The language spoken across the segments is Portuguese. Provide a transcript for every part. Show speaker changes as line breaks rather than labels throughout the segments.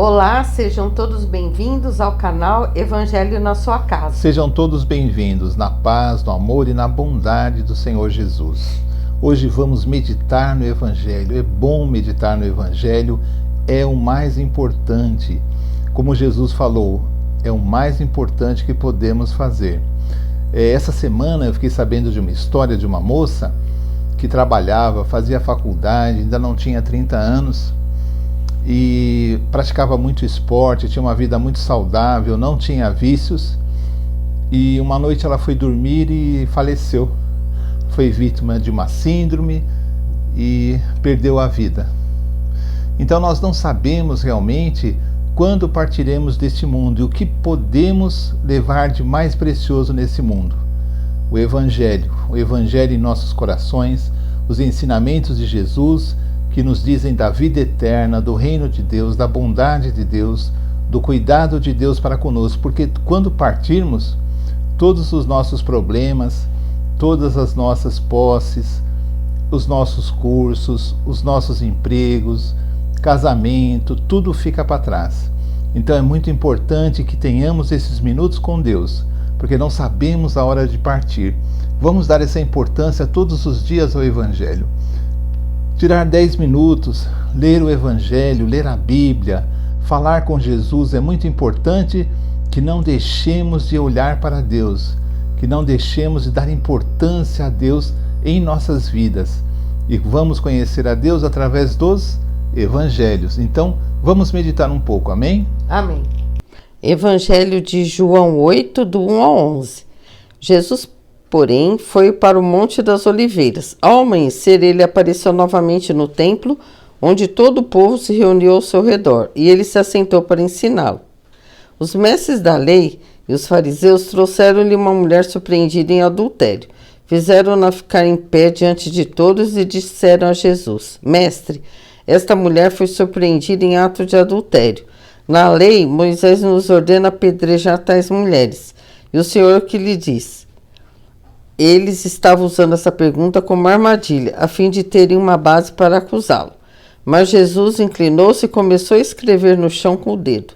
Olá, sejam todos bem-vindos ao canal Evangelho na sua casa.
Sejam todos bem-vindos na paz, no amor e na bondade do Senhor Jesus. Hoje vamos meditar no Evangelho. É bom meditar no Evangelho, é o mais importante. Como Jesus falou, é o mais importante que podemos fazer. Essa semana eu fiquei sabendo de uma história de uma moça que trabalhava, fazia faculdade, ainda não tinha 30 anos e praticava muito esporte, tinha uma vida muito saudável, não tinha vícios, e uma noite ela foi dormir e faleceu. Foi vítima de uma síndrome e perdeu a vida. Então nós não sabemos realmente quando partiremos deste mundo e o que podemos levar de mais precioso nesse mundo. O Evangelho em nossos corações, os ensinamentos de Jesus que nos dizem da vida eterna, do reino de Deus, da bondade de Deus, do cuidado de Deus para conosco, porque quando partirmos, todos os nossos problemas, todas as nossas posses, os nossos cursos, os nossos empregos, casamento, tudo fica para trás. Então é muito importante que tenhamos esses minutos com Deus, porque não sabemos a hora de partir. Vamos dar essa importância todos os dias ao Evangelho. Tirar 10 minutos, ler o Evangelho, ler a Bíblia, falar com Jesus é muito importante. Que não deixemos de olhar para Deus, que não deixemos de dar importância a Deus em nossas vidas. E vamos conhecer a Deus através dos Evangelhos. Então, vamos meditar um pouco, amém?
Amém. Evangelho de João 8, do 1 ao 11. Jesus, porém, foi para o Monte das Oliveiras. Ao amanhecer, ele apareceu novamente no templo, onde todo o povo se reuniu ao seu redor, e ele se assentou para ensiná-lo. Os mestres da lei e os fariseus trouxeram-lhe uma mulher surpreendida em adultério. Fizeram-na ficar em pé diante de todos e disseram a Jesus: Mestre, esta mulher foi surpreendida em ato de adultério. Na lei, Moisés nos ordena apedrejar tais mulheres. E o Senhor que lhe diz? Eles estavam usando essa pergunta como armadilha, a fim de terem uma base para acusá-lo. Mas Jesus inclinou-se e começou a escrever no chão com o dedo.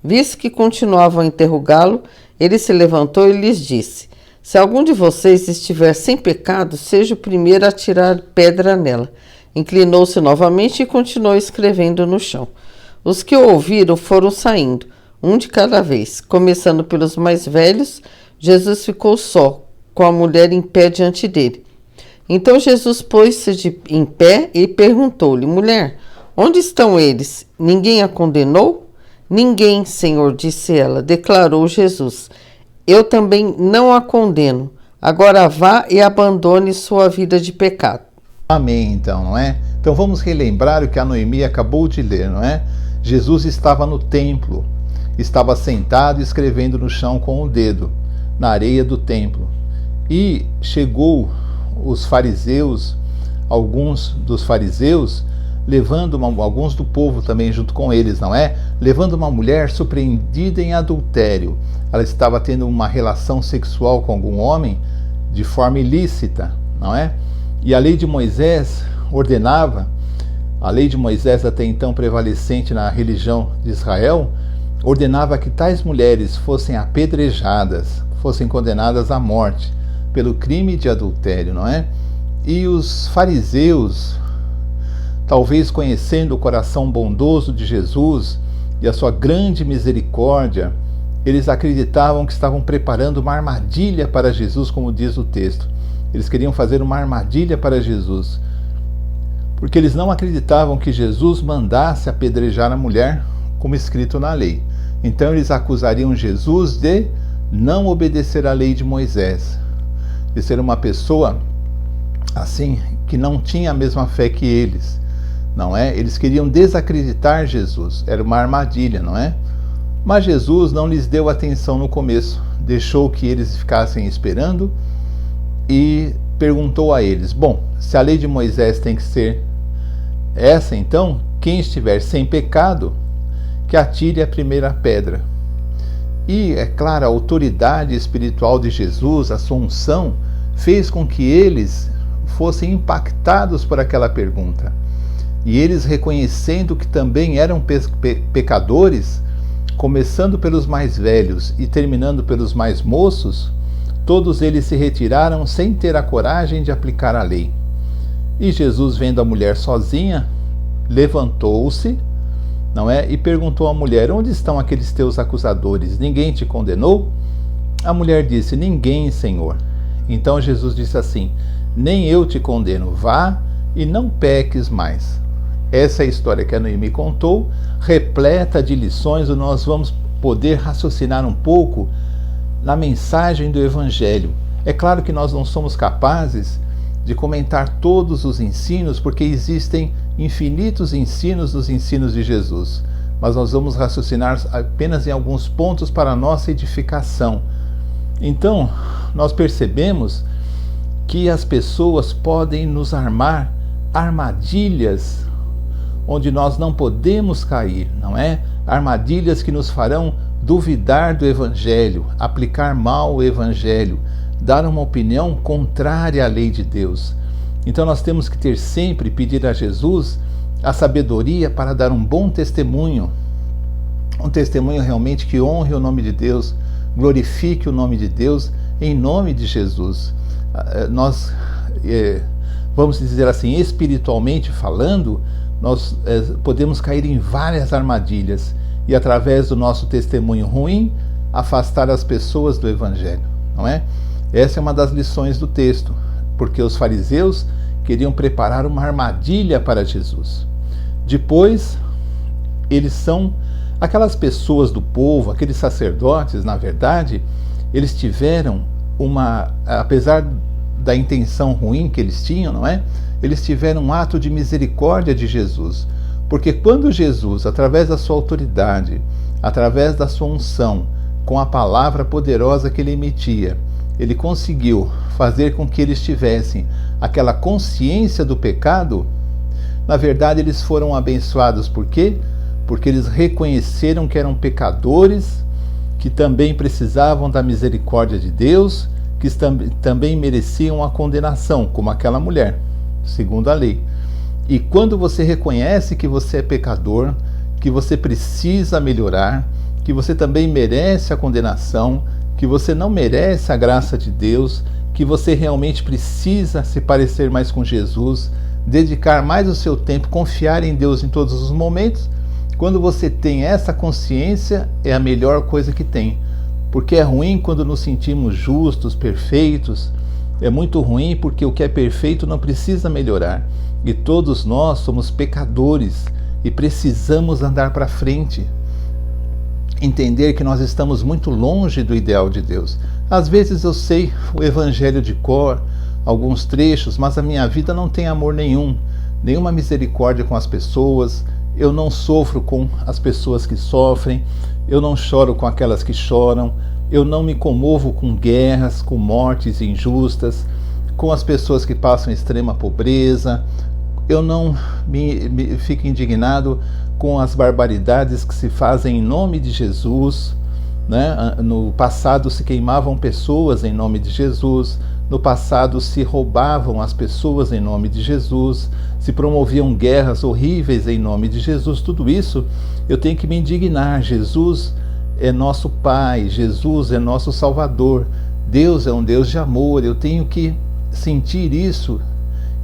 Visto que continuavam a interrogá-lo, ele se levantou e lhes disse: Se algum de vocês estiver sem pecado, seja o primeiro a atirar pedra nela. Inclinou-se novamente e continuou escrevendo no chão. Os que o ouviram foram saindo, um de cada vez. Começando pelos mais velhos, Jesus ficou só, com a mulher em pé diante dele. Então Jesus pôs-se em pé e perguntou-lhe: Mulher, onde estão eles? Ninguém a condenou? Ninguém, Senhor, disse ela. Declarou Jesus: Eu também não a condeno. Agora vá e abandone sua vida de pecado.
Amém, então, não é? Então vamos relembrar o que a Noemi acabou de ler, não é? Jesus estava no templo, estava sentado escrevendo no chão com o dedo, na areia do templo. E chegou os fariseus, alguns dos fariseus, levando alguns do povo também junto com eles, não é? Levando uma mulher surpreendida em adultério. Ela estava tendo uma relação sexual com algum homem de forma ilícita, não é? E a lei de Moisés ordenava, a lei de Moisés até então prevalecente na religião de Israel, ordenava que tais mulheres fossem apedrejadas, fossem condenadas à morte pelo crime de adultério, não é? E os fariseus, talvez conhecendo o coração bondoso de Jesus e a sua grande misericórdia, eles acreditavam que estavam preparando uma armadilha para Jesus, como diz o texto. Eles queriam fazer uma armadilha para Jesus, porque eles não acreditavam que Jesus mandasse apedrejar a mulher, como escrito na lei. Então eles acusariam Jesus de não obedecer à lei de Moisés, de ser uma pessoa assim, que não tinha a mesma fé que eles, não é? Eles queriam desacreditar Jesus, era uma armadilha, não é? Mas Jesus não lhes deu atenção no começo, deixou que eles ficassem esperando e perguntou a eles: bom, se a lei de Moisés tem que ser essa, então quem estiver sem pecado, que atire a primeira pedra. E, é claro, a autoridade espiritual de Jesus, a sua unção, fez com que eles fossem impactados por aquela pergunta. E eles, reconhecendo que também eram pecadores, começando pelos mais velhos e terminando pelos mais moços, todos eles se retiraram sem ter a coragem de aplicar a lei. E Jesus, vendo a mulher sozinha, levantou-se, não é? E perguntou à mulher: onde estão aqueles teus acusadores? Ninguém te condenou? A mulher disse: ninguém, Senhor. Então Jesus disse assim: nem eu te condeno, vá e não peques mais. Essa é a história que a Noemi contou, repleta de lições, onde nós vamos poder raciocinar um pouco na mensagem do Evangelho. É claro que nós não somos capazes de comentar todos os ensinos, porque existem infinitos ensinos nos ensinos de Jesus, mas nós vamos raciocinar apenas em alguns pontos para a nossa edificação. Então, nós percebemos que as pessoas podem nos armar armadilhas onde nós não podemos cair, não é? Armadilhas que nos farão duvidar do Evangelho, aplicar mal o Evangelho, dar uma opinião contrária à lei de Deus. Então nós temos que ter sempre, pedir a Jesus a sabedoria para dar um bom testemunho, um testemunho realmente que honre o nome de Deus, glorifique o nome de Deus, em nome de Jesus. Nós, vamos dizer assim, espiritualmente falando, nós podemos cair em várias armadilhas e, através do nosso testemunho ruim, afastar as pessoas do Evangelho, não é? Essa é uma das lições do texto, porque os fariseus queriam preparar uma armadilha para Jesus. Depois, eles são aquelas pessoas do povo, aqueles sacerdotes, na verdade, eles tiveram apesar da intenção ruim que eles tinham, não é? Eles tiveram um ato de misericórdia de Jesus, porque quando Jesus, através da sua autoridade, através da sua unção, com a palavra poderosa que ele emitia, ele conseguiu fazer com que eles tivessem aquela consciência do pecado, na verdade eles foram abençoados. Por quê? Porque eles reconheceram que eram pecadores, que também precisavam da misericórdia de Deus, que também mereciam a condenação, como aquela mulher, segundo a lei. E quando você reconhece que você é pecador, que você precisa melhorar, que você também merece a condenação, que você não merece a graça de Deus, que você realmente precisa se parecer mais com Jesus, dedicar mais o seu tempo, confiar em Deus em todos os momentos, quando você tem essa consciência, é a melhor coisa que tem. Porque é ruim quando nos sentimos justos, perfeitos. É muito ruim porque o que é perfeito não precisa melhorar. E todos nós somos pecadores e precisamos andar para frente. Entender que nós estamos muito longe do ideal de Deus. Às vezes eu sei o Evangelho de cor, alguns trechos, mas a minha vida não tem amor nenhum, nenhuma misericórdia com as pessoas. Eu não sofro com as pessoas que sofrem, eu não choro com aquelas que choram, eu não me comovo com guerras, com mortes injustas, com as pessoas que passam extrema pobreza, eu não me fico indignado com as barbaridades que se fazem em nome de Jesus, né? No passado se queimavam pessoas em nome de Jesus, no passado se roubavam as pessoas em nome de Jesus, se promoviam guerras horríveis em nome de Jesus. Tudo isso eu tenho que me indignar. Jesus é nosso Pai, Jesus é nosso Salvador, Deus é um Deus de amor. Eu tenho que sentir isso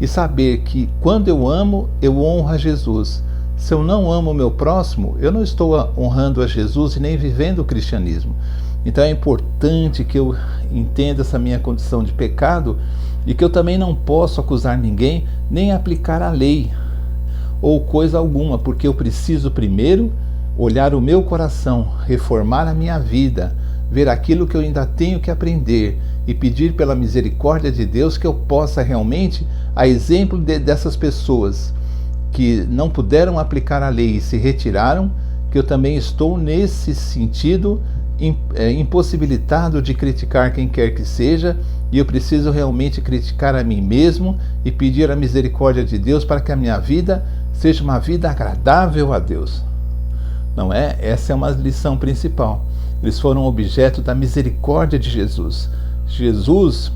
e saber que quando eu amo, eu honro a Jesus. Se eu não amo o meu próximo, eu não estou honrando a Jesus e nem vivendo o cristianismo. Então é importante que eu entenda essa minha condição de pecado e que eu também não posso acusar ninguém, nem aplicar a lei ou coisa alguma, porque eu preciso primeiro olhar o meu coração, reformar a minha vida, ver aquilo que eu ainda tenho que aprender e pedir pela misericórdia de Deus que eu possa realmente, a exemplo dessas pessoas que não puderam aplicar a lei e se retiraram, que eu também estou nesse sentido impossibilitado de criticar quem quer que seja, e eu preciso realmente criticar a mim mesmo e pedir a misericórdia de Deus para que a minha vida seja uma vida agradável a Deus. Não é? Essa é uma lição principal. Eles foram objeto da misericórdia de Jesus. Jesus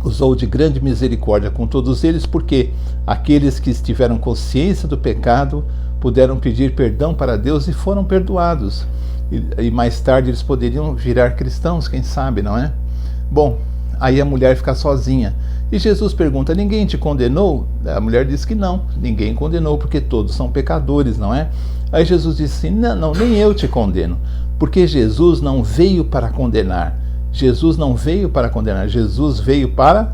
usou de grande misericórdia com todos eles, porque aqueles que tiveram consciência do pecado puderam pedir perdão para Deus e foram perdoados. E mais tarde eles poderiam virar cristãos, quem sabe, não é? Bom, aí a mulher fica sozinha. E Jesus pergunta: ninguém te condenou? A mulher diz que não, ninguém condenou, porque todos são pecadores, não é? Aí Jesus disse assim: não, nem eu te condeno, porque Jesus não veio para condenar. Jesus não veio para condenar, Jesus veio para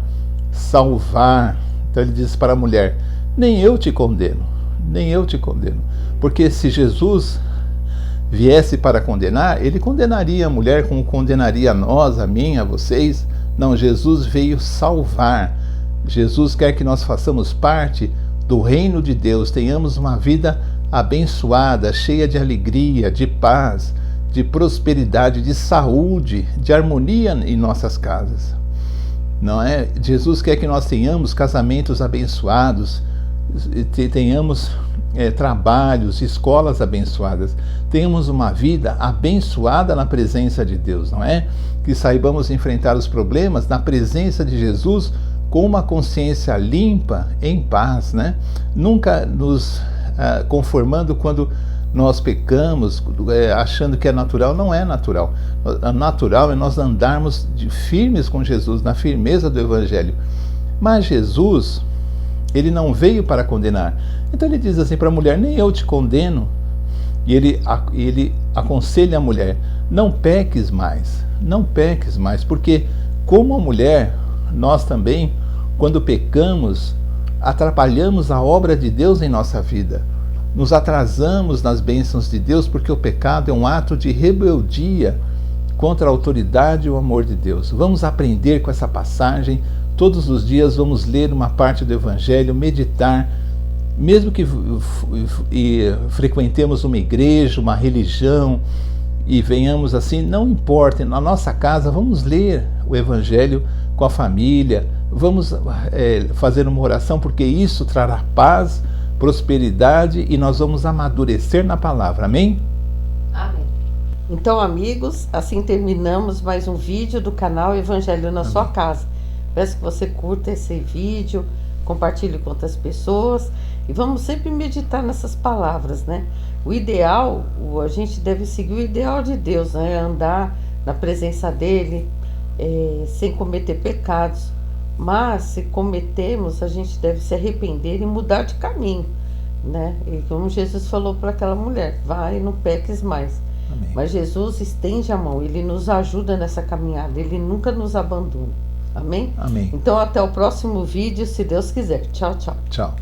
salvar. Então ele diz para a mulher: nem eu te condeno, nem eu te condeno. Porque se Jesus viesse para condenar, ele condenaria a mulher como condenaria a nós, a mim, a vocês. Não, Jesus veio salvar. Jesus quer que nós façamos parte do reino de Deus, tenhamos uma vida abençoada, cheia de alegria, de paz, de prosperidade, de saúde, de harmonia em nossas casas. Não é? Jesus quer que nós tenhamos casamentos abençoados, tenhamos trabalhos, escolas abençoadas, tenhamos uma vida abençoada na presença de Deus, não é? Que saibamos enfrentar os problemas na presença de Jesus com uma consciência limpa, em paz, né? Nunca nos conformando quando nós pecamos, achando que é natural. Não é natural. Natural é nós andarmos firmes com Jesus, na firmeza do Evangelho. Mas Jesus, ele não veio para condenar. Então ele diz assim para a mulher: nem eu te condeno. E ele aconselha a mulher: não peques mais, não peques mais, porque como a mulher, nós também, quando pecamos, atrapalhamos a obra de Deus em nossa vida. Nos atrasamos nas bênçãos de Deus, porque o pecado é um ato de rebeldia contra a autoridade e o amor de Deus. Vamos aprender com essa passagem. Todos os dias vamos ler uma parte do Evangelho, meditar. Mesmo que frequentemos uma igreja, uma religião, e venhamos assim, não importa, na nossa casa vamos ler o Evangelho com a família, vamos fazer uma oração, porque isso trará paz, prosperidade, e nós vamos amadurecer na palavra. Amém?
Amém. Então, amigos, assim terminamos mais um vídeo do canal Evangelho na Sua Casa. Peço que você curta esse vídeo, compartilhe com outras pessoas, e vamos sempre meditar nessas palavras, né? O ideal, a gente deve seguir o ideal de Deus, né? Andar na presença dele, sem cometer pecados. Mas se cometemos, a gente deve se arrepender e mudar de caminho, né? E como Jesus falou para aquela mulher: vai e não peques mais.
Amém.
Mas Jesus estende a mão, ele nos ajuda nessa caminhada, ele nunca nos abandona. Amém?
Amém.
Então até o próximo vídeo, se Deus quiser. Tchau, tchau.
Tchau.